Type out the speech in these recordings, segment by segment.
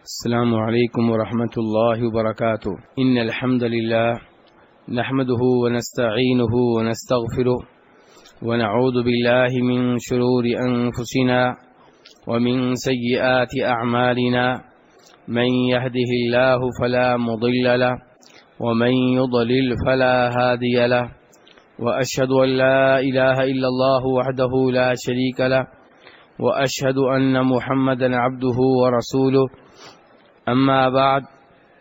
السلام علیکم ورحمۃ اللہ وبرکاتہ ان الحمد للہ نحمده ونستعینه ونستغفره ونعوذ باللہ من شرور انفسنا ومن سیئات اعمالنا من يهده الله فلا مضل له ومن يضلل فلا هادي له واشهد ان لا اله الا الله وحده لا شريك له واشهد ان محمدا عبده ورسوله اما بعد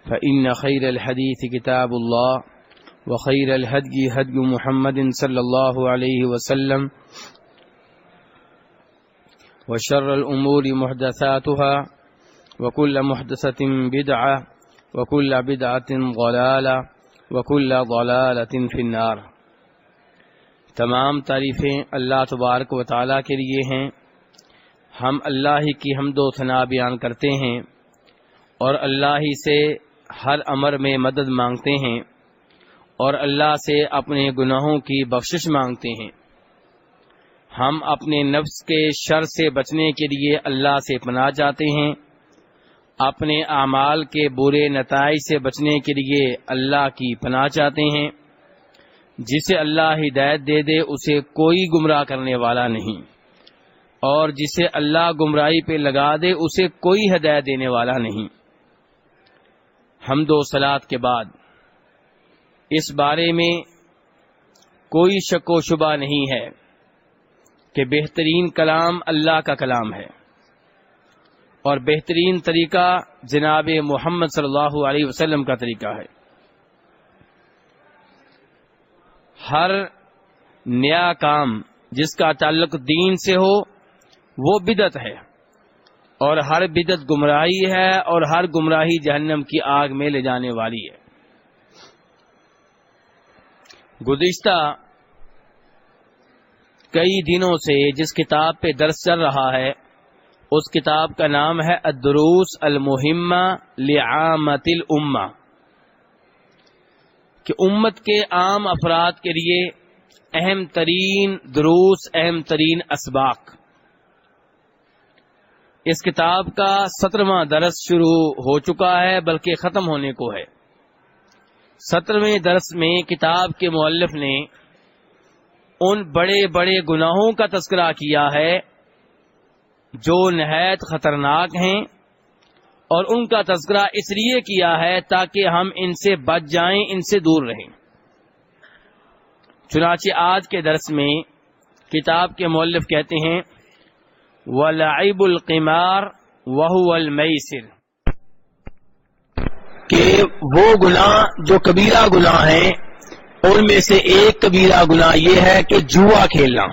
فان خير الحديث كتاب الله وخير الهدي هدي محمد صلى الله عليه وسلم وشر الامور محدثاتها وكل محدثة بدعة وكل بدعة ضلالة وكل ضلالة في النار۔ تمام تعریفیں اللہ تبارک و تعالیٰ کے لیے ہیں۔ ہم اللہ ہی کی حمد و ثنا بیان کرتے ہیں اور اللہ ہی سے ہر امر میں مدد مانگتے ہیں اور اللہ سے اپنے گناہوں کی بخشش مانگتے ہیں۔ ہم اپنے نفس کے شر سے بچنے کے لیے اللہ سے پناہ چاہتے ہیں، اپنے اعمال کے برے نتائج سے بچنے کے لیے اللہ کی پناہ چاہتے ہیں۔ جسے اللہ ہدایت دے دے اسے کوئی گمراہ کرنے والا نہیں، اور جسے اللہ گمراہی پہ لگا دے اسے کوئی ہدایت دینے والا نہیں۔ حمد و صلات کے بعد اس بارے میں کوئی شک و شبہ نہیں ہے کہ بہترین کلام اللہ کا کلام ہے، اور بہترین طریقہ جناب محمد صلی اللہ علیہ وسلم کا طریقہ ہے۔ ہر نیا کام جس کا تعلق دین سے ہو وہ بدعت ہے، اور ہر بدعت گمراہی ہے، اور ہر گمراہی جہنم کی آگ میں لے جانے والی ہے۔ گزشتہ کئی دنوں سے جس کتاب پہ درس چل رہا ہے اس کتاب کا نام ہے الدروس المہمہ لعامۃ الامہ، کہ امت کے عام افراد کے لیے اہم ترین دروس، اہم ترین اسباق۔ اس کتاب کا 17واں درس شروع ہو چکا ہے، بلکہ ختم ہونے کو ہے۔ 17ویں درس میں کتاب کے مؤلف نے ان بڑے بڑے گناہوں کا تذکرہ کیا ہے جو نہایت خطرناک ہیں، اور ان کا تذکرہ اس لیے کیا ہے تاکہ ہم ان سے بچ جائیں، ان سے دور رہیں۔ چنانچہ آج کے درس میں کتاب کے مؤلف کہتے ہیں وَلَعِبُ الْقِمَارِ وَهُوَ الْمَيْسِرُ، کہ وہ گناہ جو کبیرہ گناہ ہیں ان میں سے ایک کبیرہ گناہ یہ ہے کہ جوا کھیلنا۔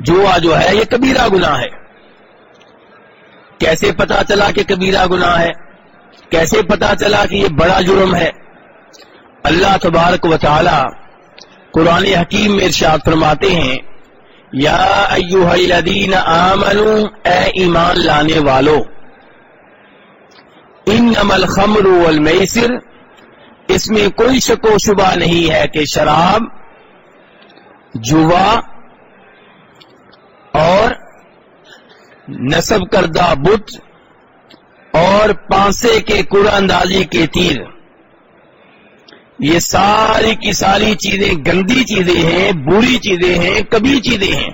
جوا جو ہے یہ کبیرہ گناہ ہے۔ کیسے پتا چلا کہ کبیرہ گناہ ہے؟ کیسے پتا چلا کہ یہ بڑا جرم ہے؟ اللہ تبارک و تعالی قرآن حکیم میں ارشاد فرماتے ہیں یا ایھا الذین آمنوا، اے ایمان لانے والو، انما الخمر والمیسر، اس میں کوئی شک و شبہ نہیں ہے کہ شراب، جوا اور نصب کردہ بت اور پانسے کے کوڑا اندازی کے تیر، یہ ساری کی ساری چیزیں گندی چیزیں ہیں، بری چیزیں ہیں، کبھی چیزیں ہیں۔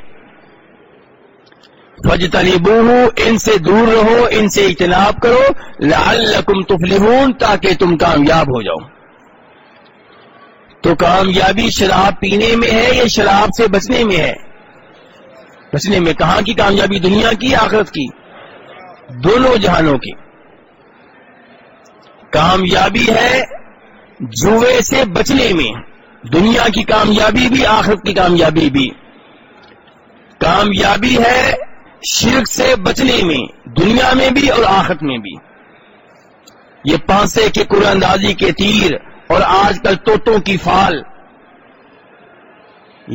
فاجتنبوہ، ان سے دور رہو، ان سے اجتناب کرو، لعلکم تفلحون، تاکہ تم کامیاب ہو جاؤ۔ تو کامیابی شراب پینے میں ہے یا شراب سے بچنے میں ہے؟ بچنے میں۔ کہاں کی کامیابی؟ دنیا کی، آخرت کی، دونوں جہانوں کی کامیابی ہے جوے سے بچنے میں۔ دنیا کی کامیابی بھی، آخرت کی کامیابی بھی۔ کامیابی ہے شرک سے بچنے میں، دنیا میں بھی اور آخرت میں بھی۔ یہ پانسے کے قرآن اندازی کے تیر اور آج کل طوطوں کی فال،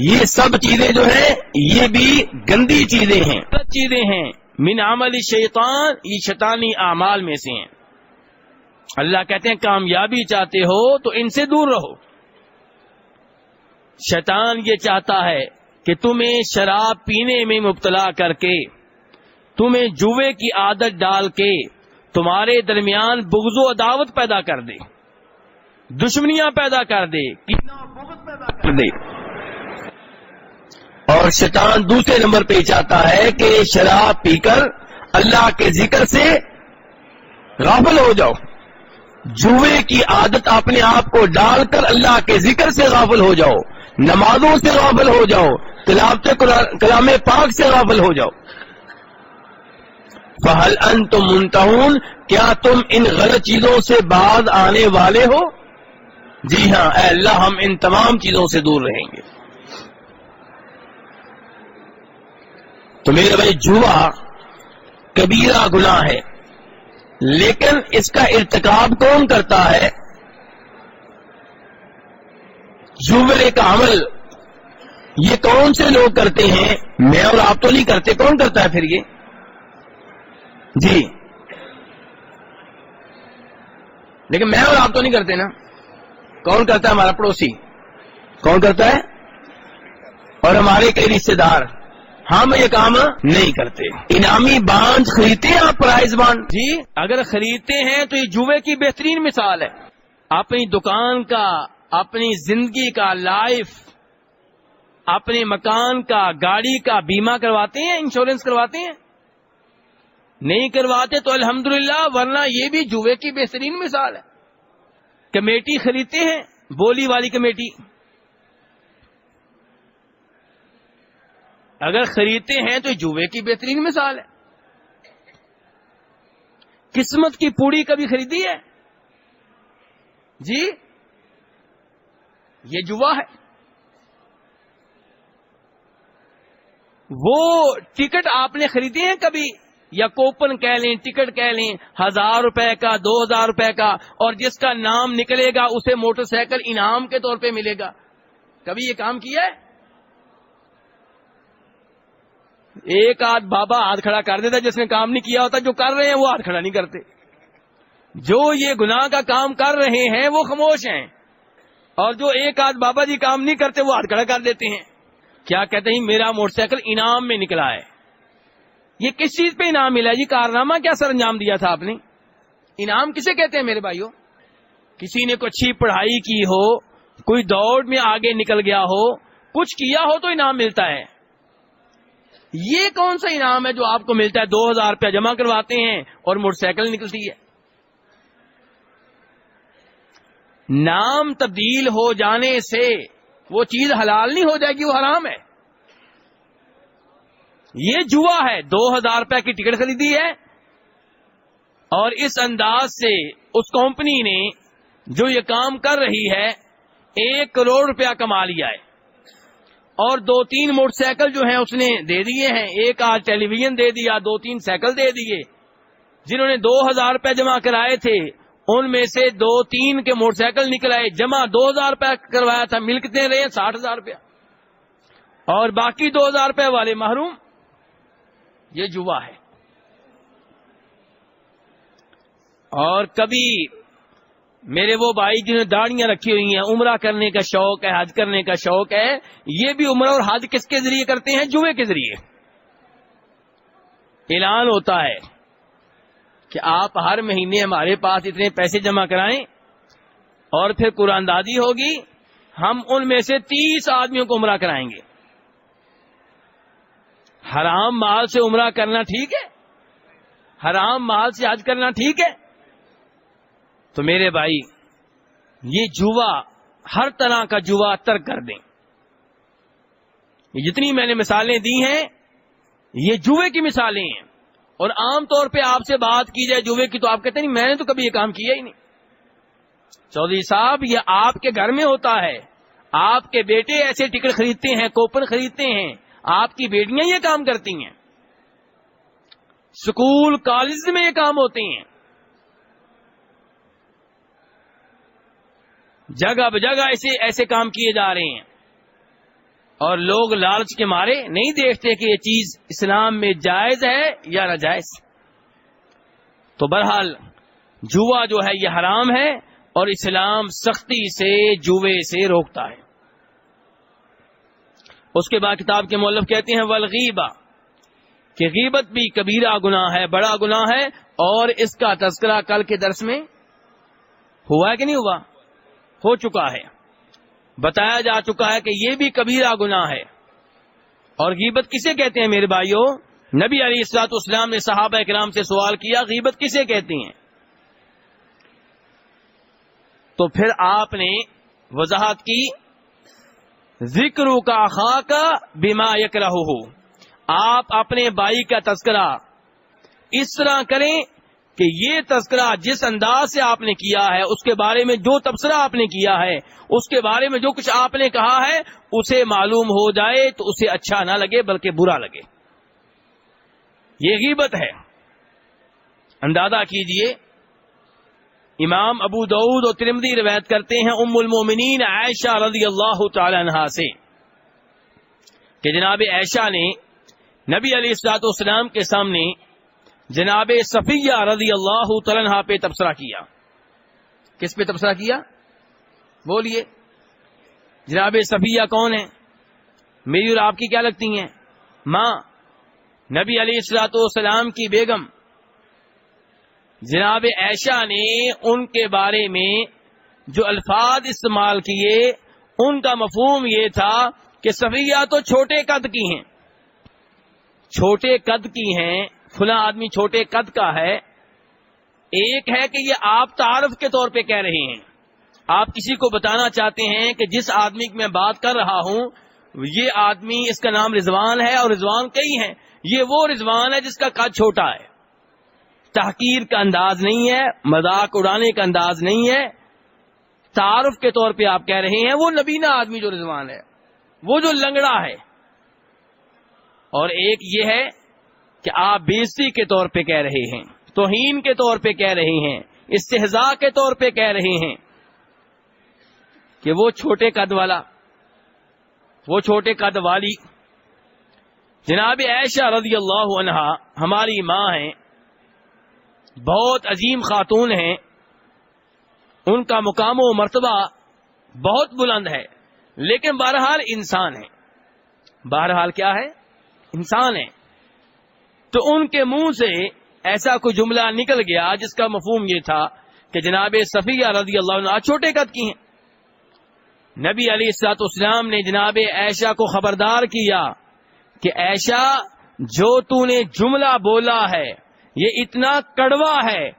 یہ سب چیزیں جو ہیں یہ بھی گندی چیزیں ہیں، غلط چیزیں ہیں، من عمل شیطان، یہ شیطانی اعمال میں سے ہیں۔ اللہ کہتے ہیں کامیابی چاہتے ہو تو ان سے دور رہو۔ شیطان یہ چاہتا ہے کہ تمہیں شراب پینے میں مبتلا کر کے تمہیں جوے کی عادت ڈال کے تمہارے درمیان بغض و عداوت پیدا کر دے، دشمنیاں پیدا کر دے، کینہ و بغض پیدا کر دے. اور شیطان دوسرے نمبر پہ چاہتا ہے کہ شراب پی کر اللہ کے ذکر سے غافل ہو جاؤ. جوے کی عادت اپنے آپ کو ڈال کر اللہ کے ذکر سے غافل ہو جاؤ، نمازوں سے غافل ہو جاؤ، تلاوت کلام پاک سے غافل ہو جاؤ. فَهَلْ أَنْتُمْ مُنْتَهُونَ، کیا تم ان غلط چیزوں سے باز آنے والے ہو؟ جی ہاں اے اللہ، ہم ان تمام چیزوں سے دور رہیں گے. تو میرے بھائی، جوا کبیرہ گناہ ہے، لیکن اس کا ارتکاب کون کرتا ہے؟ جوے کا عمل یہ کون سے لوگ کرتے ہیں؟ میں اور آپ تو نہیں کرتے، کون کرتا ہے پھر یہ؟ جی، لیکن میں اور آپ تو نہیں کرتے نا. کون کرتا ہے؟ ہمارا پڑوسی. کون کرتا ہے؟ اور ہمارے کئی رشتے دار. ہم یہ کام نہیں کرتے. انعامی بانڈ خریدتے ہیں آپ؟ پرائز بانڈ جی اگر خریدتے ہیں تو یہ جوے کی بہترین مثال ہے. اپنی دکان کا، اپنی زندگی کا، لائف، اپنے مکان کا، گاڑی کا بیمہ کرواتے ہیں، انشورنس کرواتے ہیں؟ نہیں کرواتے تو الحمدللہ، ورنہ یہ بھی جوے کی بہترین مثال ہے. کمیٹی خریدتے ہیں، بولی والی کمیٹی. اگر خریدتے ہیں تو جوے کی بہترین مثال ہے. قسمت کی پوڑی کبھی خریدی ہے؟ جی، یہ جوا ہے. وہ ٹکٹ آپ نے خریدے ہیں کبھی؟ یا کوپن کہہ لیں، ٹکٹ کہہ لیں، 1000 روپے کا، 2000 روپے کا، اور جس کا نام نکلے گا اسے موٹر سائیکل انعام کے طور پہ ملے گا. کبھی یہ کام کیا ہے؟ ایک آدھ بابا ہاتھ کھڑا کر دیتا جس نے کام نہیں کیا ہوتا. جو کر رہے ہیں وہ ہاتھ کھڑا نہیں کرتے. جو یہ گناہ کا کام کر رہے ہیں وہ خاموش ہیں، اور جو ایک آدھ بابا جی کام نہیں کرتے وہ ہاتھ کھڑا کر دیتے ہیں. کیا کہتے ہیں؟ میرا موٹر سائیکل انعام میں نکلا ہے. یہ کس چیز پہ انعام ملا جی؟ کارنامہ کیا سر انجام دیا تھا آپ نے؟ انعام کسے کہتے ہیں میرے بھائیوں؟ کسی نے کوئی اچھی پڑھائی کی ہو، کوئی دوڑ میں آگے نکل گیا ہو، کچھ کیا ہو تو انعام ملتا ہے. یہ کون سا انعام ہے جو آپ کو ملتا ہے؟ 2000 روپیہ جمع کرواتے ہیں اور موٹر سائیکل نکلتی ہے. نام تبدیل ہو جانے سے وہ چیز حلال نہیں ہو جائے گی، وہ حرام ہے. یہ جوا ہے. 2000 روپے کی ٹکٹ خریدی ہے اور اس انداز سے اس کمپنی نے جو یہ کام کر رہی ہے 1 کروڑ روپیہ کما لیا ہے، اور 2-3 موٹر سائیکل جو ہیں اس نے دے دیے ہیں. ایک آج ٹیلی ویژن دے دیا، 2-3 سائیکل دے دیے. جنہوں نے 2000 روپے جمع کرائے تھے ان میں سے 2-3 کے موٹر سائیکل نکل آئے. جمع 2000 روپے کروایا تھا، مل کتنے رہے؟ 60,000 روپیہ. اور باقی 2000 روپے والے محروم. یہ جوا ہے. اور کبھی میرے وہ بھائی جنہیں داڑیاں رکھی ہوئی ہیں، عمرہ کرنے کا شوق ہے، حج کرنے کا شوق ہے، یہ بھی عمرہ اور حج کس کے ذریعے کرتے ہیں؟ جوے کے ذریعے. اعلان ہوتا ہے کہ آپ ہر مہینے ہمارے پاس اتنے پیسے جمع کرائیں، اور پھر قرآن دادی ہوگی، ہم ان میں سے 30 آدمیوں کو عمرہ کرائیں گے. حرام مال سے عمرہ کرنا ٹھیک ہے؟ حرام مال سے حج کرنا ٹھیک ہے؟ تو میرے بھائی، یہ جوا، ہر طرح کا جوا ترک کر دیں. یہ جتنی میں نے مثالیں دی ہیں یہ جوے کی مثالیں ہیں. اور عام طور پہ آپ سے بات کی جائے جوے کی تو آپ کہتے ہیں نہیں، میں نے تو کبھی یہ کام کیا ہی نہیں. چودھری صاحب، یہ آپ کے گھر میں ہوتا ہے. آپ کے بیٹے ایسے ٹکٹ خریدتے ہیں، کوپن خریدتے ہیں، آپ کی بیٹیاں یہ کام کرتی ہیں، سکول کالج میں یہ کام ہوتے ہیں. جگہ بجگہ ایسے کام کیے جا رہے ہیں، اور لوگ لالچ کے مارے نہیں دیکھتے کہ یہ چیز اسلام میں جائز ہے یا ناجائز. تو بہرحال جوا جو ہے یہ حرام ہے، اور اسلام سختی سے جوے سے روکتا ہے. اس کے بعد کتاب کے مؤلف کہتے ہیں والغیبہ کہ غیبت بھی کبیرہ گناہ ہے، بڑا گناہ ہے، اور اس کا تذکرہ کل کے درس میں ہوا ہے کہ نہیں ہوا؟ ہو چکا ہے، بتایا جا چکا ہے کہ یہ بھی کبیرہ گناہ ہے۔ اور غیبت کسے کہتے ہیں میرے بھائیوں؟ نبی علیہ الصلوۃ والسلام نے صحابہ کرام سے سوال کیا غیبت کسے کہتے ہیں؟ تو پھر آپ نے وضاحت کی ذکر کا اخاک بما یکرہہ، آپ اپنے بھائی کا تذکرہ اس طرح کریں کہ یہ تذکرہ جس انداز سے آپ نے کیا ہے، اس کے بارے میں جو تبصرہ آپ نے کیا ہے، اس کے بارے میں جو کچھ آپ نے کہا ہے، اسے معلوم ہو جائے تو اسے اچھا نہ لگے بلکہ برا لگے۔ یہ غیبت ہے۔ اندازہ کیجئے، امام ابو داؤد اور ترمذی روایت کرتے ہیں ام المومنین عائشہ رضی اللہ تعالی عنہا سے کہ جناب عائشہ نے نبی علیہ الصلوۃ والسلام کے سامنے جناب صفیہ رضی اللہ تعالی عنہا پہ تبصرہ کیا۔ کس پہ تبصرہ کیا؟ بولیے۔ جناب صفیہ کون ہے؟ میری اور آپ کی کیا لگتی ہیں؟ ماں، نبی علیہ الصلوۃ والسلام کی بیگم۔ جناب عائشہ نے ان کے بارے میں جو الفاظ استعمال کیے، ان کا مفہوم یہ تھا کہ صفیہ تو چھوٹے قد کی ہیں، چھوٹے قد کی ہیں، فلاں آدمی چھوٹے قد کا ہے۔ ایک ہے کہ یہ آپ تعارف کے طور پہ کہہ رہے ہیں، آپ کسی کو بتانا چاہتے ہیں کہ جس آدمی کی میں بات کر رہا ہوں یہ آدمی، اس کا نام رضوان ہے، اور رضوان کئی ہیں، یہ وہ رضوان ہے جس کا قد چھوٹا ہے۔ تحقیر کا انداز نہیں ہے، مذاق اڑانے کا انداز نہیں ہے، تعارف کے طور پہ آپ کہہ رہے ہیں وہ نبینا آدمی جو رضوان ہے، وہ جو لنگڑا ہے۔ اور ایک یہ ہے کہ آپ بےعزتی کے طور پہ کہہ رہے ہیں، توہین کے طور پہ کہہ رہے ہیں، استہزاء کے طور پہ کہہ رہے ہیں کہ وہ چھوٹے قد والا، وہ چھوٹے قد والی۔ جناب عائشہ رضی اللہ عنہا ہماری ماں ہیں، بہت عظیم خاتون ہیں، ان کا مقام و مرتبہ بہت بلند ہے، لیکن بہرحال انسان ہے۔ بہرحال کیا ہے؟ انسان ہے۔ تو ان کے منہ سے ایسا کوئی جملہ نکل گیا جس کا مفہوم یہ تھا کہ جناب صفیہ رضی اللہ عنہ چھوٹے قد کی ہیں۔ نبی علیہ الصلوۃ والسلام نے جناب عائشہ کو خبردار کیا کہ عائشہ، جو تو نے جملہ بولا ہے یہ اتنا کڑوا ہے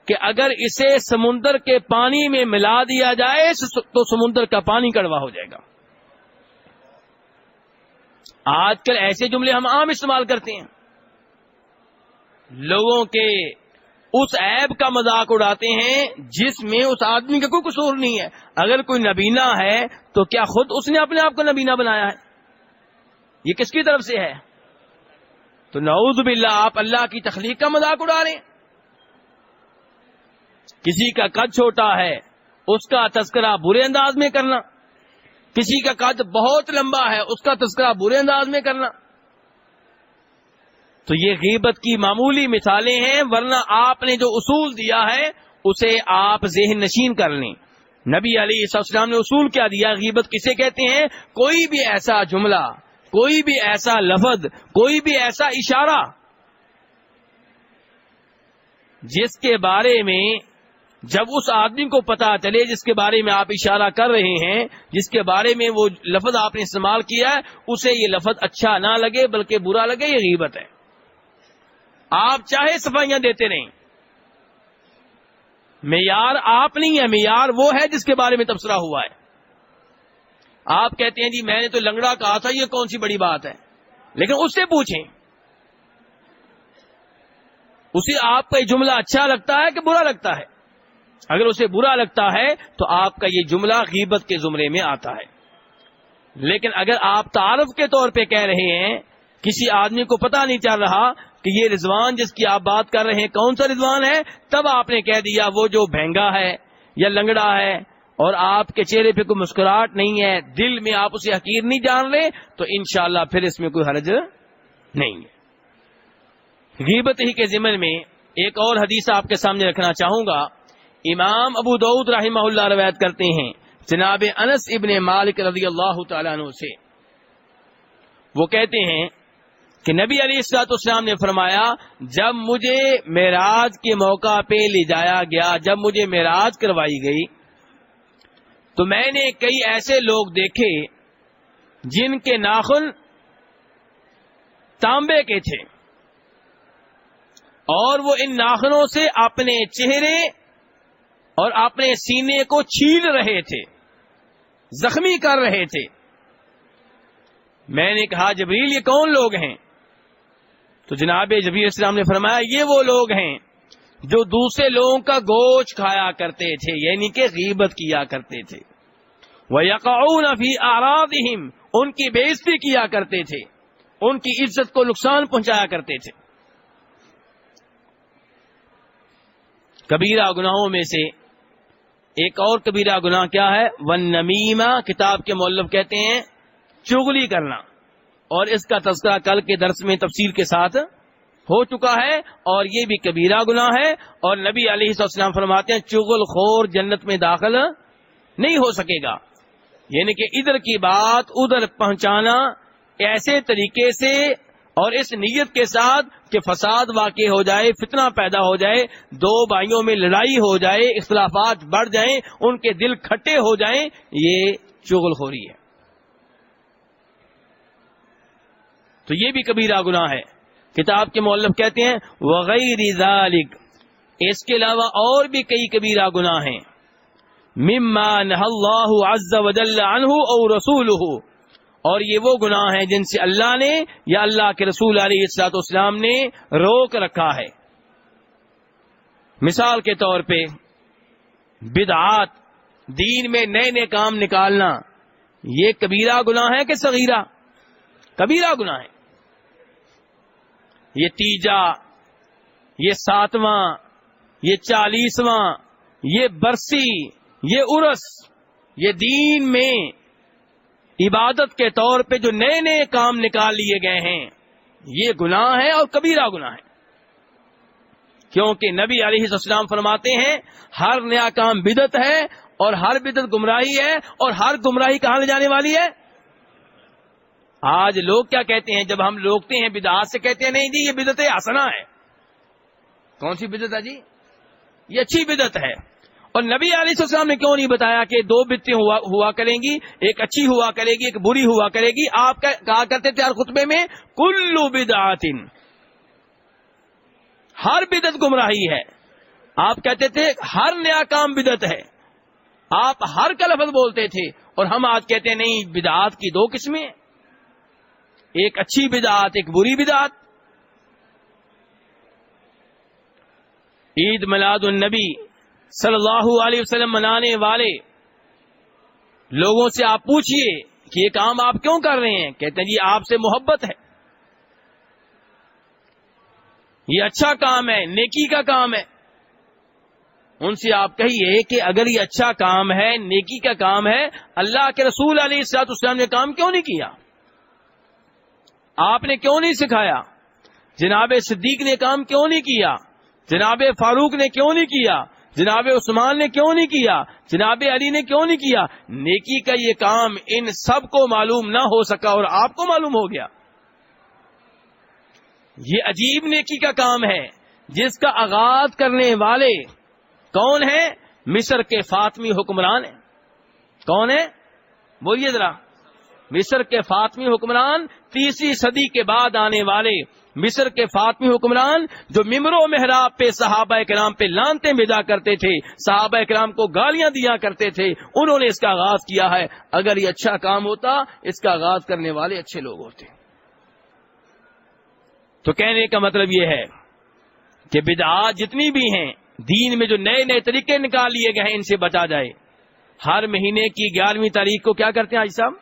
کہ اگر اسے سمندر کے پانی میں ملا دیا جائے تو سمندر کا پانی کڑوا ہو جائے گا۔ آج کل ایسے جملے ہم عام استعمال کرتے ہیں، لوگوں کے اس عیب کا مذاق اڑاتے ہیں جس میں اس آدمی کا کوئی قصور نہیں ہے۔ اگر کوئی نبینا ہے تو کیا خود اس نے اپنے آپ کو نبینا بنایا ہے؟ یہ کس کی طرف سے ہے؟ تو نعوذ باللہ، آپ اللہ کی تخلیق کا مذاق اڑا رہے ہیں۔ کسی کا قد چھوٹا ہے اس کا تذکرہ برے انداز میں کرنا، کسی کا قد بہت لمبا ہے اس کا تذکرہ برے انداز میں کرنا، تو یہ غیبت کی معمولی مثالیں ہیں، ورنہ آپ نے جو اصول دیا ہے اسے آپ ذہن نشین کر لیں۔ نبی علیہ السلام نے اصول کیا دیا؟ غیبت کسے کہتے ہیں؟ کوئی بھی ایسا جملہ، کوئی بھی ایسا لفظ، کوئی بھی ایسا اشارہ جس کے بارے میں جب اس آدمی کو پتا چلے جس کے بارے میں آپ اشارہ کر رہے ہیں، جس کے بارے میں وہ لفظ آپ نے استعمال کیا ہے، اسے یہ لفظ اچھا نہ لگے بلکہ برا لگے، یہ غیبت ہے۔ آپ چاہے صفائیاں دیتے رہیں، معیار آپ نہیں ہے، معیار وہ ہے جس کے بارے میں تبصرہ ہوا ہے۔ آپ کہتے ہیں جی میں نے تو لنگڑا کہا تھا، یہ کون سی بڑی بات ہے، لیکن اس سے پوچھیں اسے آپ کا یہ جملہ اچھا لگتا ہے کہ برا لگتا ہے۔ اگر اسے برا لگتا ہے تو آپ کا یہ جملہ غیبت کے زمرے میں آتا ہے۔ لیکن اگر آپ تعارف کے طور پہ کہہ رہے ہیں، کسی آدمی کو پتہ نہیں چل رہا کہ یہ رضوان جس کی آپ بات کر رہے ہیں کون سا رضوان ہے، تب آپ نے کہہ دیا وہ جو بھینگا ہے یا لنگڑا ہے، اور آپ کے چہرے پہ کوئی مسکراہٹ نہیں ہے، دل میں آپ اسے حقیر نہیں جان رہے، تو انشاءاللہ پھر اس میں کوئی حرج نہیں ہے۔ غیبت ہی کے ضمن میں ایک اور حدیث آپ کے سامنے رکھنا چاہوں گا۔ امام ابو داؤد رحمہ اللہ روایت کرتے ہیں جناب انس ابن مالک رضی اللہ تعالیٰ عنہ سے، وہ کہتے ہیں کہ نبی علیہ الصلوۃ والسلام نے فرمایا جب مجھے معراج کے موقع پہ لے جایا گیا، جب مجھے معراج کروائی گئی تو میں نے کئی ایسے لوگ دیکھے جن کے ناخن تانبے کے تھے اور وہ ان ناخنوں سے اپنے چہرے اور اپنے سینے کو چھیل رہے تھے، زخمی کر رہے تھے۔ میں نے کہا جبریل یہ کون لوگ ہیں؟ تو جناب جبریل السلام نے فرمایا یہ وہ لوگ ہیں جو دوسرے لوگوں کا گوشت کھایا کرتے تھے، یعنی کہ غیبت کیا کرتے تھے۔ وَيَقَعُونَ فِي أَعْرَاضِهِمْ، ان کی بے عزتی کیا کرتے تھے، ان کی عزت کو نقصان پہنچایا کرتے تھے۔ کبیرہ گناہوں میں سے ایک اور کبیرہ گناہ کیا ہے؟ وَالنَّمِیمَہ، کتاب کے مؤلف کہتے ہیں چغلی کرنا، اور اس کا تذکرہ کل کے درس میں تفصیل کے ساتھ ہو چکا ہے، اور یہ بھی کبیرہ گناہ ہے، اور نبی علیہ السلام فرماتے ہیں چغل خور جنت میں داخل نہیں ہو سکے گا، یعنی کہ ادھر کی بات ادھر پہنچانا ایسے طریقے سے اور اس نیت کے ساتھ کہ فساد واقع ہو جائے، فتنہ پیدا ہو جائے، دو بھائیوں میں لڑائی ہو جائے، اختلافات بڑھ جائیں، ان کے دل کھٹے ہو جائیں، یہ چغل خوری ہے۔ تو یہ بھی کبیرہ گناہ ہے۔ کتاب کے مؤلف کہتے ہیں وغیر ذالک، اس کے علاوہ اور بھی کئی کبیرہ گناہ ہیں، مما نہى اللہ عز وجل عنہ او رسولہ، اور یہ وہ گناہ ہیں جن سے اللہ نے یا اللہ کے رسول علیہ الصلوۃ والسلام نے روک رکھا ہے۔ مثال کے طور پہ بدعات، دین میں نئے نئے کام نکالنا، یہ کبیرہ گناہ ہے کہ صغیرہ؟ کبیرہ گناہ ہے۔ یہ تیجا، یہ ساتواں، یہ 40واں، یہ برسی، یہ عرس، یہ دین میں عبادت کے طور پہ جو نئے نئے کام نکال لیے گئے ہیں، یہ گناہ ہے اور کبیرہ گناہ ہے، کیونکہ نبی علیہ السلام فرماتے ہیں ہر نیا کام بدعت ہے، اور ہر بدعت گمراہی ہے، اور ہر گمراہی کہاں لے جانے والی ہے؟ آج لوگ کیا کہتے ہیں جب ہم روکتے ہیں بدعات سے؟ کہتے ہیں نہیں جی یہ بدعت حسنہ ہے۔ کون سی بدعت ہے جی؟ یہ اچھی بدعت ہے۔ اور نبی علیہ السلام نے کیوں نہیں بتایا کہ دو بدعتیں ہوا کریں گی، ایک اچھی ہوا کرے گی، ایک بری ہوا کرے گی؟ آپ کہا کرتے تھے ہر خطبے میں کل بدعت، ہر بدعت گمراہی ہے۔ آپ کہتے تھے ہر نیا کام بدعت ہے، آپ ہر کا لفظ بولتے تھے، اور ہم آج کہتے ہیں نہیں بدعات کی دو قسمیں، ایک اچھی بدعت، ایک بری بدعت۔ عید میلاد النبی صلی اللہ علیہ وسلم منانے والے لوگوں سے آپ پوچھئے کہ یہ کام آپ کیوں کر رہے ہیں؟ کہتے ہیں جی آپ سے محبت ہے، یہ اچھا کام ہے، نیکی کا کام ہے۔ ان سے آپ کہیے کہ اگر یہ اچھا کام ہے، نیکی کا کام ہے، اللہ کے رسول علیہ الصلوۃ والسلام نے کام کیوں نہیں کیا؟ آپ نے کیوں نہیں سکھایا؟ جناب صدیق نے کام کیوں نہیں کیا؟ جناب فاروق نے کیوں نہیں کیا؟ جناب عثمان نے کیوں نہیں کیا؟ جناب علی نے کیوں نہیں کیا؟ نیکی کا یہ کام ان سب کو معلوم نہ ہو سکا اور آپ کو معلوم ہو گیا۔ یہ عجیب نیکی کا کام ہے جس کا آغاز کرنے والے کون ہیں؟ مصر کے فاطمی حکمران ہیں۔ کون ہے؟ بولیے ذرا۔ مصر کے فاطمی حکمران، 3 صدی کے بعد آنے والے مصر کے فاطمی حکمران، جو ممبر و محراب پہ صحابہ کرام پہ لانتیں بھیجا کرتے تھے، صحابہ کرام کو گالیاں دیا کرتے تھے، انہوں نے اس کا آغاز کیا ہے۔ اگر یہ اچھا کام ہوتا، اس کا آغاز کرنے والے اچھے لوگ ہوتے۔ تو کہنے کا مطلب یہ ہے کہ بدعات جتنی بھی ہیں، دین میں جو نئے نئے طریقے نکال لیے گئے ہیں، ان سے بچا جائے۔ ہر مہینے کی 11ویں تاریخ کو کیا کرتے ہیں حاجی صاحب؟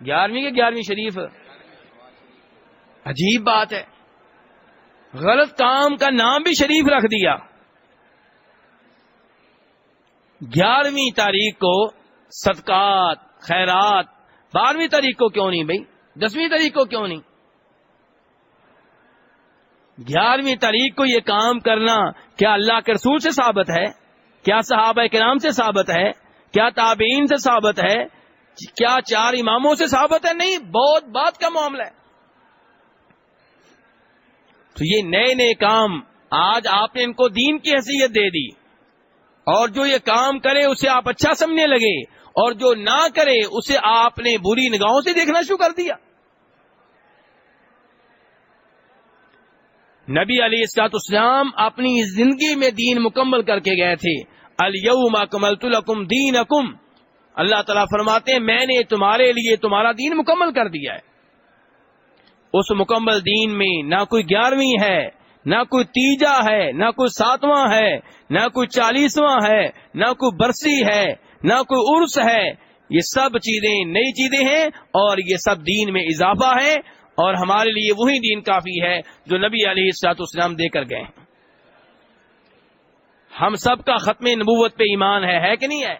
11ویں کے 11ویں شریف۔ عجیب بات ہے، غلط کام کا نام بھی شریف رکھ دیا۔ 11ویں تاریخ کو صدقات، خیرات، 12ویں تاریخ کو کیوں نہیں بھائی؟ 10ویں تاریخ کو کیوں نہیں؟ 11ویں تاریخ کو یہ کام کرنا کیا اللہ کے رسول سے ثابت ہے؟ کیا صحابہ کرام سے ثابت ہے؟ کیا تابعین سے ثابت ہے؟ کیا 4 اماموں سے ثابت ہے؟ نہیں، بہت بات کا معاملہ ہے. تو یہ نئے نئے کام آج آپ نے ان کو دین کی حیثیت دے دی، اور جو یہ کام کرے اسے آپ اچھا سمجھنے لگے، اور جو نہ کرے اسے آپ نے بری نگاہوں سے دیکھنا شروع کر دیا. نبی علیہ الصلوۃ والسلام اپنی زندگی میں دین مکمل کر کے گئے تھے. الیوم اکملت لکم دینکم، اللہ تعالیٰ فرماتے ہیں میں نے تمہارے لیے تمہارا دین مکمل کر دیا ہے. اس مکمل دین میں نہ کوئی 11ویں ہے، نہ کوئی تیجا ہے، نہ کوئی 7واں ہے، نہ کوئی 40واں ہے، نہ کوئی برسی ہے، نہ کوئی عرس ہے. یہ سب چیزیں نئی چیزیں ہیں، اور یہ سب دین میں اضافہ ہے، اور ہمارے لیے وہی دین کافی ہے جو نبی علیہ الصلوۃ والسلام دے کر گئے ہیں. ہم سب کا ختم نبوت پہ ایمان ہے کہ نہیں ہے؟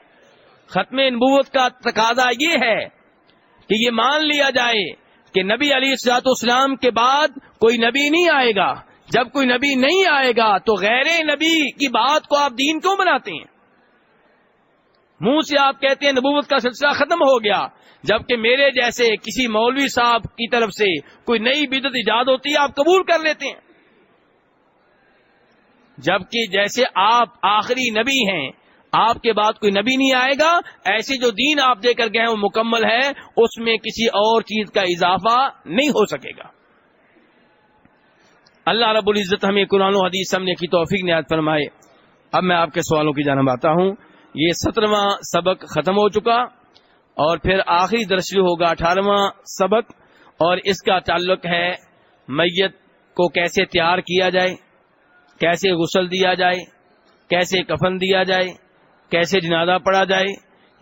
ختم نبوت کا تقاضا یہ ہے کہ یہ مان لیا جائے کہ نبی علیہ الصلوۃ والسلام کے بعد کوئی نبی نہیں آئے گا. جب کوئی نبی نہیں آئے گا تو غیر نبی کی بات کو آپ دین کیوں بناتے ہیں؟ منہ سے آپ کہتے ہیں نبوت کا سلسلہ ختم ہو گیا، جبکہ میرے جیسے کسی مولوی صاحب کی طرف سے کوئی نئی بدعت ایجاد ہوتی ہے آپ قبول کر لیتے ہیں. جبکہ جیسے آپ آخری نبی ہیں، آپ کے بعد کوئی نبی نہیں آئے گا، ایسے جو دین آپ دے کر گئے ہیں وہ مکمل ہے، اس میں کسی اور چیز کا اضافہ نہیں ہو سکے گا. اللہ رب العزت ہمیں قرآن و حدیث سمجھنے کی توفیق عنایت فرمائے. اب میں آپ کے سوالوں کی جانب آتا ہوں. یہ 17واں سبق ختم ہو چکا، اور پھر آخری درس شروع ہوگا 18واں سبق، اور اس کا تعلق ہے میت کو کیسے تیار کیا جائے، کیسے غسل دیا جائے، کیسے کفن دیا جائے، کیسے جنازہ پڑھا جائے.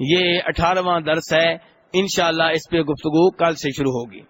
یہ 18واں درس ہے، انشاءاللہ اس پہ گفتگو کل سے شروع ہوگی.